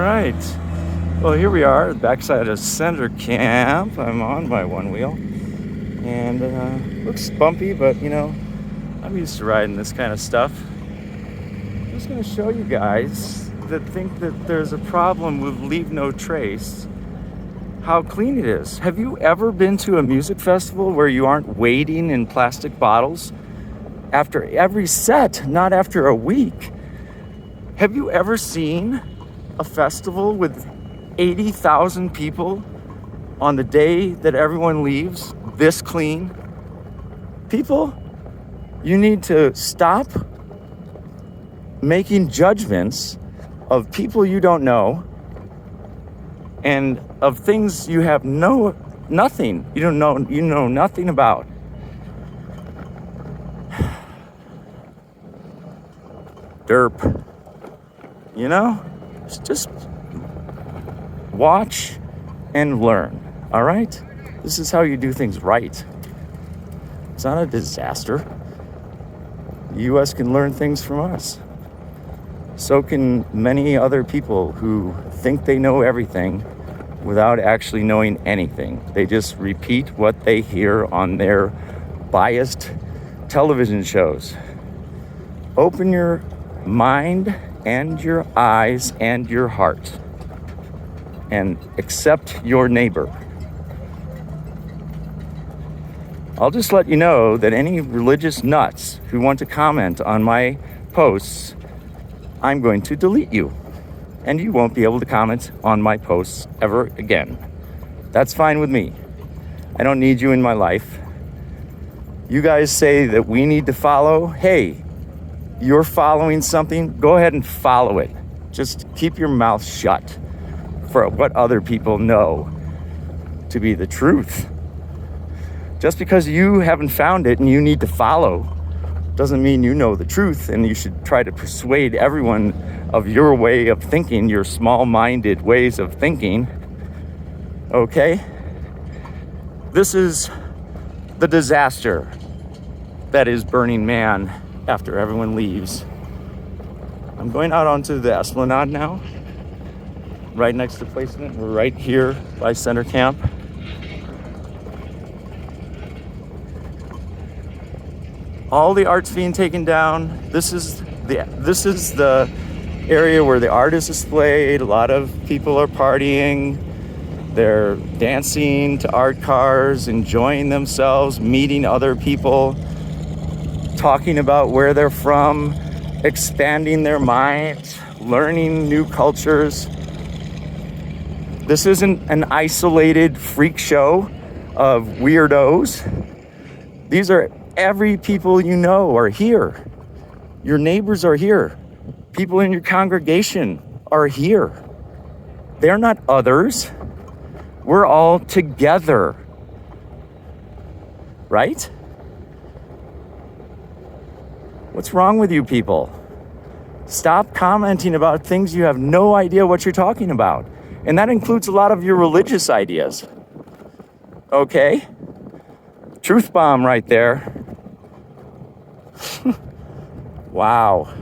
right. Well, here we are, backside of Center Camp. I'm on my one wheel. And looks bumpy, but I'm used to riding this kind of stuff. I'm just going to show you guys that think that there's a problem with Leave No Trace, how clean it is. Have you ever been to a music festival where you aren't wading in plastic bottles after every set, not after a week? Have you ever seen a festival with 80,000 people on the day that everyone leaves this clean? People, you need to stop making judgments of people you don't know and of things you have nothing nothing about. Derp. Just watch and learn, all right? This is how you do things right. It's not a disaster. The U.S. can learn things from us. So can many other people who think they know everything without actually knowing anything. They just repeat what they hear on their biased television shows. Open your mind and your eyes and your heart and accept your neighbor. I'll just let you know that any religious nuts who want to comment on my posts, I'm going to delete you, and you won't be able to comment on my posts ever again. That's fine with me. I don't need you in my life. You guys say that we need to follow. Hey, you're following something, go ahead and follow it. Just keep your mouth shut for what other people know to be the truth. Just because you haven't found it and you need to follow doesn't mean you know the truth, and you should try to persuade everyone of your way of thinking, your small-minded ways of thinking. Okay? This is the disaster that is Burning Man after everyone leaves. I'm going out onto the Esplanade now, right next to Placement. We're right here by Center Camp. All the art's being taken down. This is the area where the art is displayed. A lot of people are partying. They're dancing to art cars, enjoying themselves, meeting other people, talking about where they're from, expanding their minds, learning new cultures. This isn't an isolated freak show of weirdos. These are every people you know are here. Your neighbors are here. People in your congregation are here. They're not others. We're all together. Right? What's wrong with you people? Stop commenting about things you have no idea what you're talking about. And that includes a lot of your religious ideas. Okay? Truth bomb right there. Wow.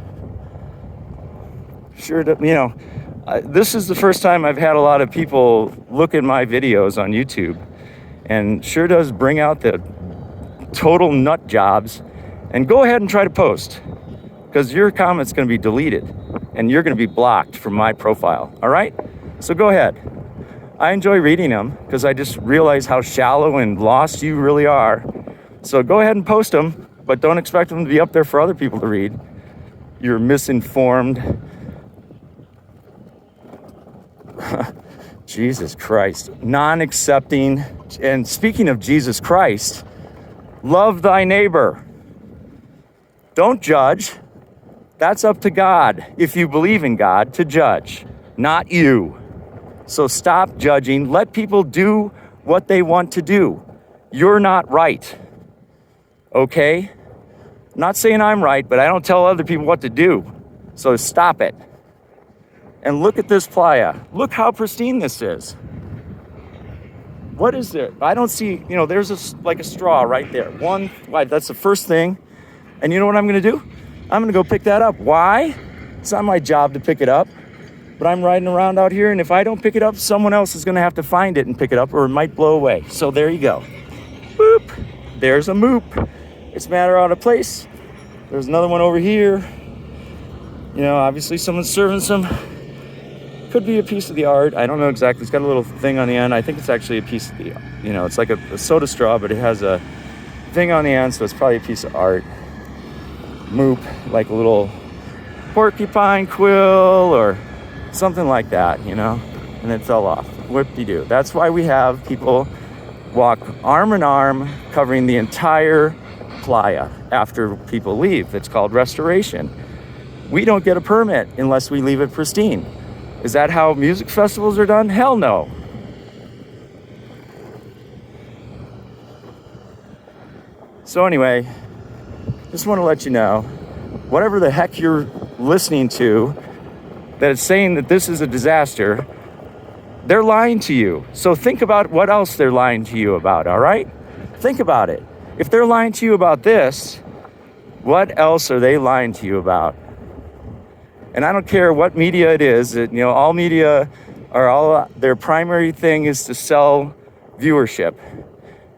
Sure, this is the first time I've had a lot of people look at my videos on YouTube, and sure does bring out the total nut jobs. And go ahead and try to post, because your comment's going to be deleted and you're going to be blocked from my profile. All right? So go ahead. I enjoy reading them because I just realize how shallow and lost you really are. So go ahead and post them, but don't expect them to be up there for other people to read. You're misinformed. Jesus Christ. Non-accepting. And speaking of Jesus Christ, love thy neighbor. Don't judge. That's up to God, if you believe in God, to judge, not you. So stop judging. Let people do what they want to do. You're not right. Okay? Not saying I'm right, but I don't tell other people what to do. So stop it. And look at this playa. Look how pristine this is. What is it? I don't see, there's a straw right there. That's the first thing. And you know what I'm going to do? I'm going to go pick that up. Why? It's not my job to pick it up. But But I'm riding around out here, and if I don't pick it up, someone else is going to have to find it and pick it up, or it might blow away. So there you go. Boop. There's a moop. It's matter out of place. There's another one over here. You know, obviously someone's serving some. Could be a piece of the art. I don't know exactly. It's got a little thing on the end. I think it's actually a piece of the, you know, it's like a soda straw, but it has a thing on the end, so it's probably a piece of art. Moop, like a little porcupine quill or something like that, you know, and it fell off. Whoop-de-doo. That's why we have people walk arm in arm covering the entire playa after people leave. It's called restoration. We don't get a permit unless we leave it pristine. Is that how music festivals are done? Hell no. So anyway, just want to let you know, whatever the heck you're listening to that is saying that this is a disaster, they're lying to you. So think about what else they're lying to you about, all right? Think about it. If they're lying to you about this, what else are they lying to you about? And I don't care what media it is, you know, all media are all, their primary thing is to sell viewership.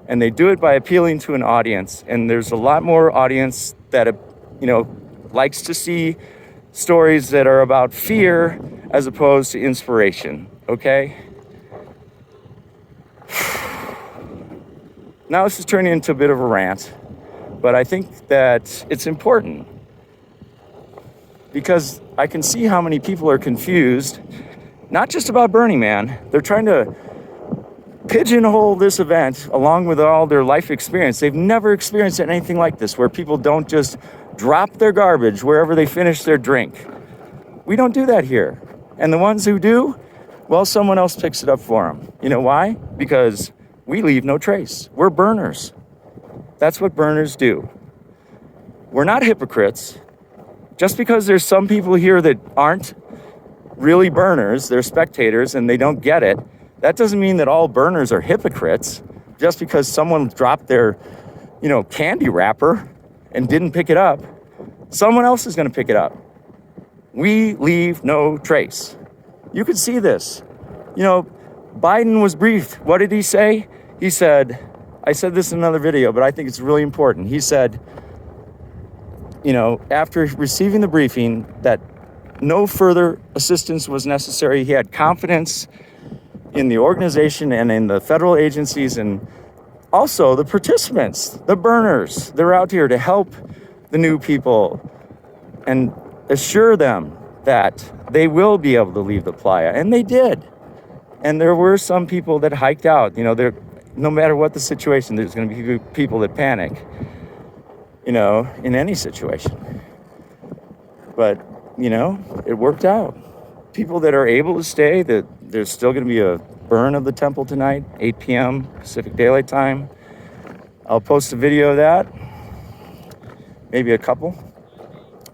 And they do it by appealing to an audience. And there's a lot more audience that, you know, likes to see stories that are about fear as opposed to inspiration, okay? Now this is turning into a bit of a rant, but I think that it's important because I can see how many people are confused, not just about Burning Man. They're trying to pigeonhole this event along with all their life experience. They've never experienced anything like this, where people don't just drop their garbage wherever they finish their drink. We don't do that here. And the ones who do, well, someone else picks it up for them. You know why? Because we leave no trace. We're burners. That's what burners do. We're not hypocrites. Just because there's some people here that aren't really burners, they're spectators and they don't get it, that doesn't mean that all burners are hypocrites. Just because someone dropped their, you know, candy wrapper and didn't pick it up, someone else is going to pick it up. We leave no trace. You could see this. You know, Biden was briefed. What did he say? He said, I said this in another video, but I think it's really important. He said, you know, after receiving the briefing, that no further assistance was necessary. He had confidence in the organization and in the federal agencies and also the participants, the burners. They're out here to help the new people and assure them that they will be able to leave the playa. And they did. And there were some people that hiked out. You know, no matter what the situation, there's going to be people that panic, you know, in any situation. But, you know, it worked out. People that are able to stay, that there's still going to be a burn of the temple tonight, 8 p.m. Pacific Daylight Time. I'll post a video of that, maybe a couple.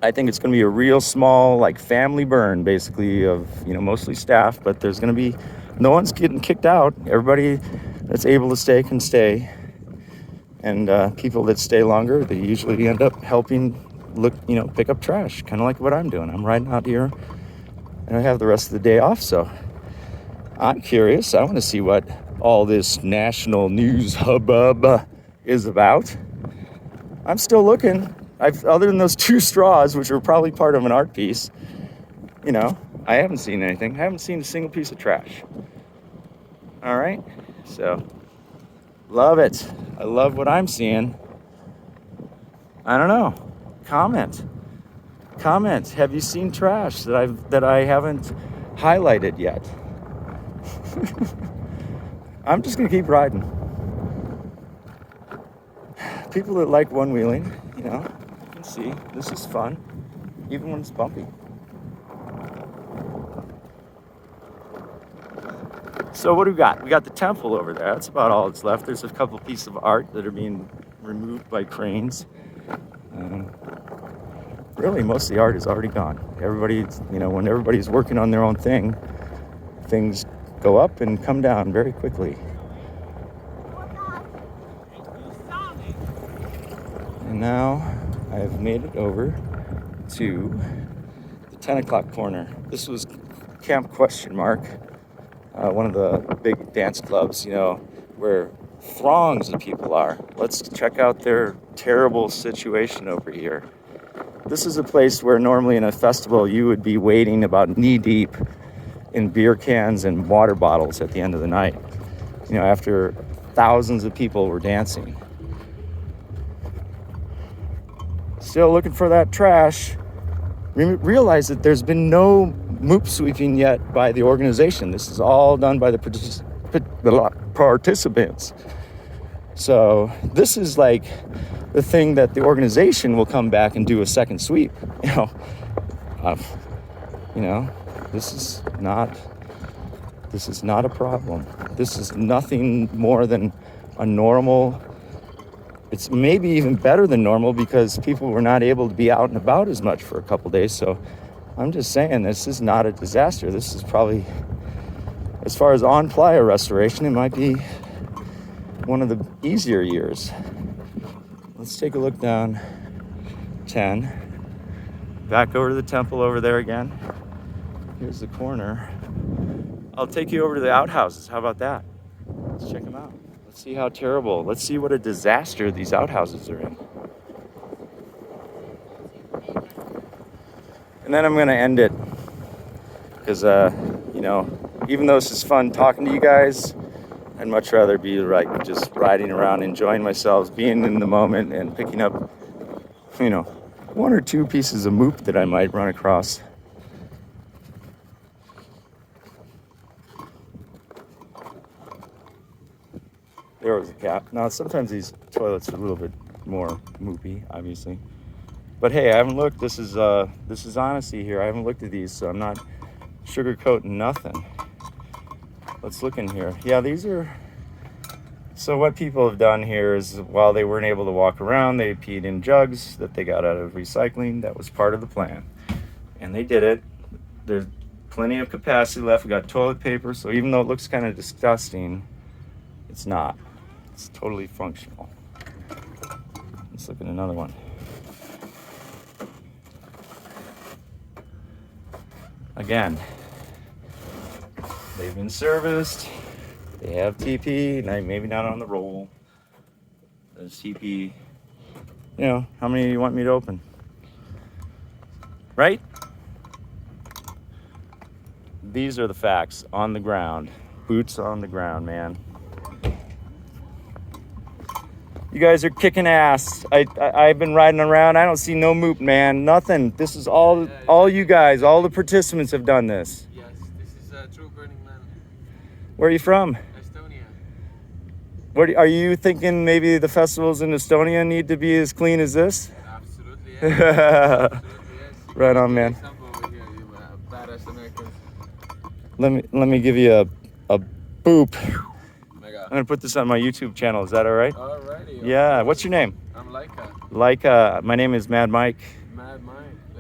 I think it's going to be a real small, like, family burn, basically, of, you know, mostly staff, but there's going to be, no one's getting kicked out. Everybody that's able to stay can stay. And people that stay longer, they usually end up helping pick up trash, kind of like what I'm doing. I'm riding out here and I have the rest of the day off, so I'm curious. I want to see what all this national news hubbub is about. I'm still looking. Other than those 2 straws, which were probably part of an art piece, you know, I haven't seen anything. I haven't seen a single piece of trash. All right, so love it. I love what I'm seeing. I don't know. Comment. Have you seen trash that I haven't highlighted yet? I'm just gonna keep riding. People that like one-wheeling, you know, you can see this is fun, even when it's bumpy. So what do we got? We got the temple over there. That's about all that's left. There's a couple pieces of art that are being removed by cranes. Really, most of the art is already gone. Everybody's, you know, when everybody's working on their own thing, things go up and come down very quickly. And now I've made it over to the 10 o'clock corner. This was Camp ? One of the big dance clubs, where throngs of people are. Let's check out their terrible situation over here. This is a place where normally in a festival you would be wading about knee deep in beer cans and water bottles at the end of the night, after thousands of people were dancing. Still looking for that trash. Realize that there's been no moop sweeping yet by the organization. This is all done by the participants. So this is like the thing that the organization will come back and do a second sweep. This is not a problem. This is nothing more than a normal. It's maybe even better than normal because people were not able to be out and about as much for a couple days. So I'm just saying, this is not a disaster. This is probably, as far as on playa restoration, it might be one of the easier years. Let's take a look down 10. Back over to the temple over there again. Here's the corner. I'll take you over to the outhouses. How about that? Let's check them out. Let's see how terrible. Let's see what a disaster these outhouses are in. And then I'm going to end it because, even though this is fun talking to you guys, I'd much rather be like just riding around, enjoying myself, being in the moment, and picking up, one or two pieces of moop that I might run across. There was a cap. Now, sometimes these toilets are a little bit more moopy, obviously. But hey, I haven't looked. This is honesty here. I haven't looked at these, so I'm not sugarcoating nothing. Let's look in here. Yeah, these are... So what people have done here is, while they weren't able to walk around, they peed in jugs that they got out of recycling. That was part of the plan. And they did it. There's plenty of capacity left. We got toilet paper, so even though it looks kind of disgusting, it's not. It's totally functional. Let's look at another one. Again, they've been serviced. They have TP, maybe not on the roll. There's TP. How many do you want me to open? Right? These are the facts on the ground. Boots on the ground, man. You guys are kicking ass. I've been riding around. I don't see no moop, man. Nothing. This is all you guys, all the participants have done this. Yes, this is a true Burning Man. Where are you from? Estonia. Are you thinking maybe the festivals in Estonia need to be as clean as this? Absolutely, yes. Absolutely, yes. Right on, man. Over here, you badass Americans. Let me give you a boop. Mega. I'm gonna put this on my YouTube channel. Is that all right? Alrighty. Yeah. What's your name? I'm Laika. Laika. My name is Mad Mike. Mad Mike.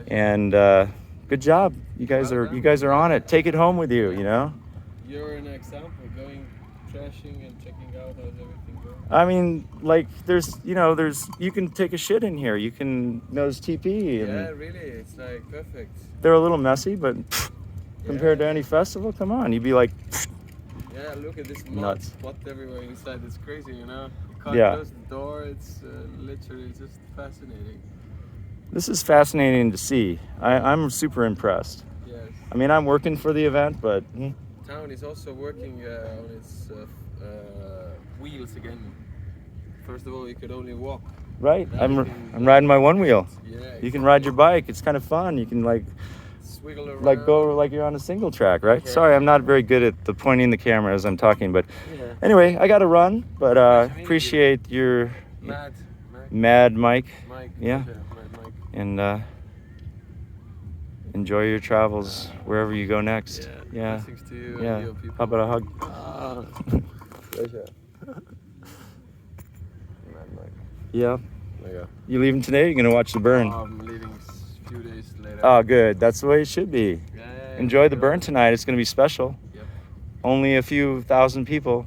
And good job. You guys are on it. Take it home with you. You're an example. Going trashing and checking out how's everything going. I mean, like, there's you can take a shit in here. You can there's TP. And yeah, really. It's like perfect. They're a little messy, but compared to any festival, come on, you'd be like. Yeah, look at this mud Nuts. spot everywhere inside. It's crazy, You can't close the door. It's literally just fascinating. This is fascinating to see. I'm super impressed. Yes. I mean, I'm working for the event, but Town is also working on its wheels again. First of all, you could only walk. right. I'm riding my one wheel. Yeah. You can ride your bike. It's kind of fun. You can Swiggle around. go like you're on a single track, right? Yeah. Sorry, I'm not very good at the pointing the camera as I'm talking, but Yeah. anyway, I got to run. But Nice to meet appreciate your Mad Mike, Mike. Yeah. Mad Mike. and enjoy your travels wherever you go next. Yeah. Blessings to you Yeah. and your people. How about a hug? Pleasure. Mad Mike. Yeah. Yeah. You leaving today? You're gonna watch the burn. I'm leaving a few days later. Oh, good. That's the way it should be. Yeah. Enjoy the burn tonight. It's gonna be special. Yep. Only a few thousand people.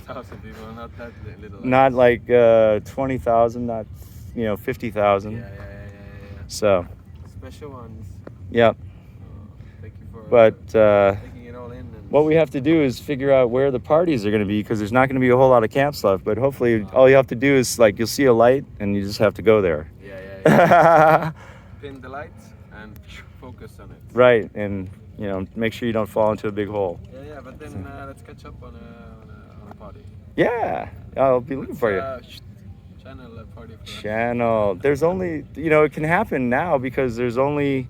2,000 people, not that little. Not like 20,000, not 50,000. Yeah. So, Special ones. yeah. Thank you for But taking it all in. And what we have to do is figure out where the parties are going to be, because there's not going to be a whole lot of camps left. But hopefully, all you have to do is, like, you'll see a light and you just have to go there. Yeah. Pin the lights and focus on it. Right, and make sure you don't fall into a big hole. Yeah. But then let's catch up on a party. Yeah, I'll be looking for you. Channel a party. Channel. There's only, it can happen now because there's only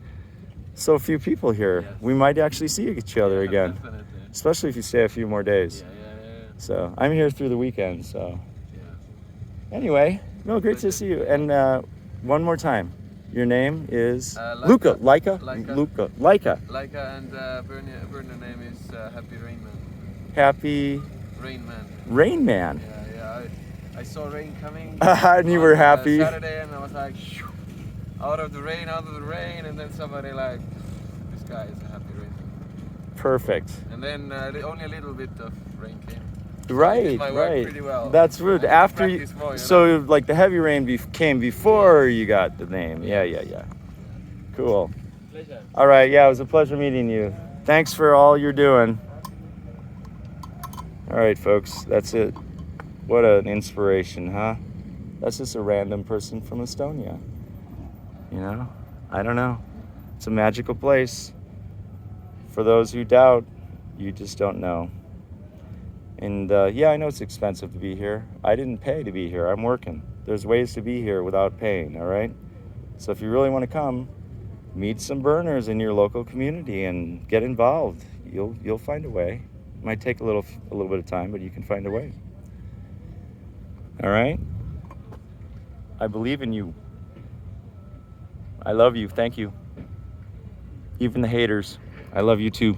so few people here. Yes. We might actually see each other again, Definitely. especially if you stay a few more days. Yeah. So I'm here through the weekend. So Yeah. anyway, no, great to see you. And one more time, your name is Laika. Laika. Laika, and Bernie name is Happy Rainman. Happy Rain Man. Yeah. I saw rain coming. And you were happy. Saturday, and I was like, shoo, out of the rain, and then somebody like, this guy is a happy rain. Perfect. And then only a little bit of rain came. Right. My work pretty well. That's good. I After practice more, so like the heavy rain came before you got the name. Yeah. Cool. Pleasure. All right. Yeah, it was a pleasure meeting you. Thanks for all you're doing. All right, folks. That's it. What an inspiration, huh? That's just a random person from Estonia. I don't know. It's a magical place. For those who doubt, you just don't know. And I know it's expensive to be here. I didn't pay to be here. I'm working. There's ways to be here without paying, all right? So if you really want to come, meet some burners in your local community and get involved. You'll find a way. It might take a little bit of time, but you can find a way. All right? I believe in you. I love you. Thank you. Even the haters, I love you too.